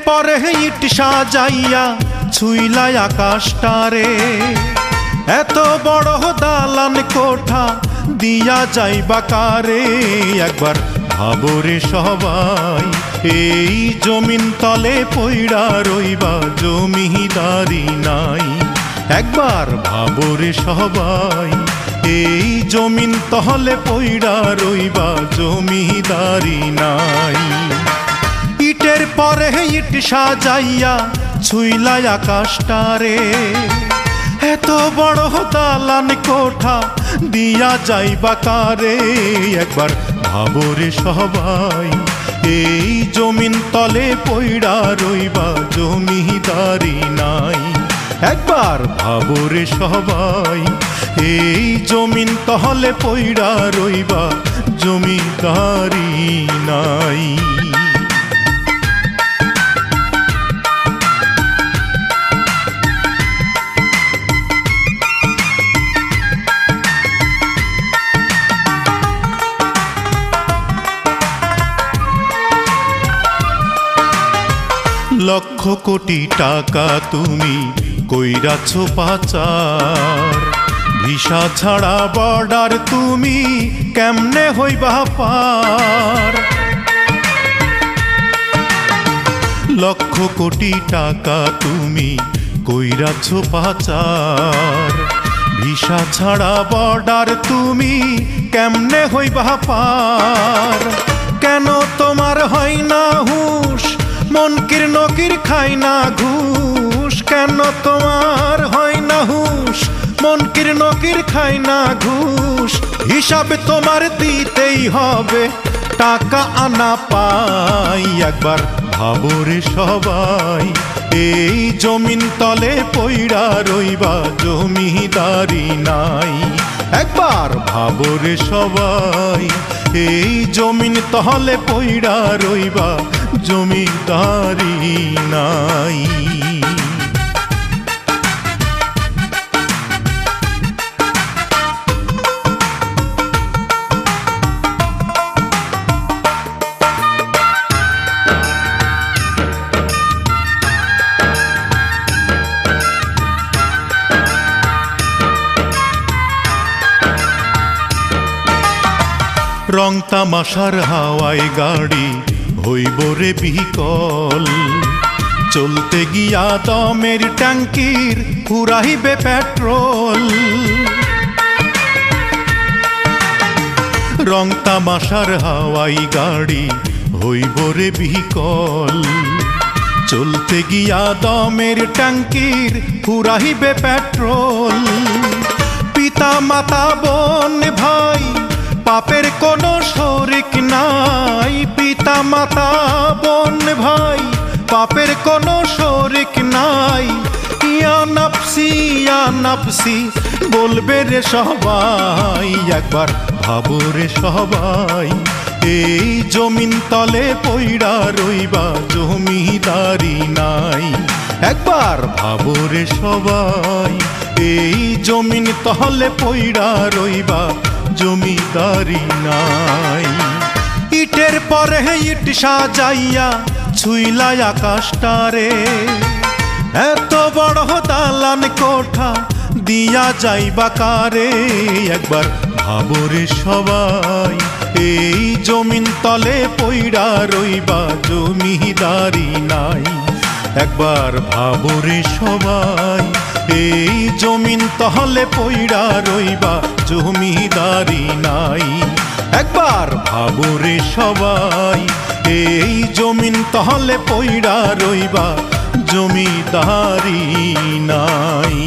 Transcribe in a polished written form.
পরে ইট সাজাইয়া ছুইলাই আকাশটারে, এত বড় দালান কোঠা দিয়া যাইবা কারে। একবার ভাবরে সবাই, এই জমিন তলে পইড়া রইবা জমিদারি নাই। একবার ভাবরে সবাই, এই জমিন তলে পইড়া রইবা জমিদারি নাই। ইটের পরে ইট সাজাইয়া ছুইলাই আকাশটারে, এত বড় দালান কোঠা দিয়া যাইবা কারে। একবার ভাবরে সবাই, এই জমিন তলে পইড়া রইবা জমিদারি নাই। একবার ভাবরে সবাই, এই জমিন তলে পইড়া রইবা জমিদারি নাই। লক্ষ কোটি টাকা তুমি কইরাছো পাচার, ভিসা ছাড়া বর্ডার তুমি কেমনে হইবা পার। লক্ষ কোটি টাকা তুমি কইরাছো পাচার, ভিসা ছাড়া বর্ডার তুমি কেমনে হইবা পার। কেন তোমার হয় না হুঁশ, মনকির নকির খাই না ঘুষ। কেন তোমার হয় না হুঁশ, মনকির নকির খাই না ঘুষ। হিসাবে তোমার দিতেই হবে, টাকা আনা পাই। একবার ভাবরে সবাই, এই জমিন তলে পইড়া রইবা জমিদারি নাই। একবার ভাবরে সবাই, এই জমিন তলে পইড়া রইবা জমিদারি নাই। রং তামাশার হাওয়ায় গাড়ি হইব রে বিকল, চলতে গিয়া দমের ট্যাঙ্কির ফুরাইবে পেট্রোল। রং তামাশার হাওয়ায় গাড়ি হইব রে বিকল, চলতে গিয়া দমের ট্যাঙ্কির ফুরাইবে পেট্রোল। পিতা মাতা বোন ভাই পাপের কোনো শরিক নাই। পিতা মাতা বোন ভাই পাপের কোনো শরিক নাই। ইয়া নাফসি ইয়া নাফসি বলবে রে সবাই। একবার ভাবো রে সবাই, এই জমিন তলে পইড়া রইবা জমিদারি নাই। একবার ভাবো রে সবাই, এই জমিন তলে পইড়া রইবা জমিদারি নাই। ইটের পরে ইট সাজাইয়া ছুইলাই আকাশটারে, এত বড় দালান কোঠা দিয়া যাইবা কারে। একবার ভাবরে সবাই, এই জমিন তলে পইড়া রইবা জমিদারি নাই। একবার ভাবরে সবাই, এই জমিন তলে পইড়া রইবা জমিদারি নাই। একবার ভাবরে সবাই, এই জমিন তলে পইড়া রইবা জমিদারি নাই।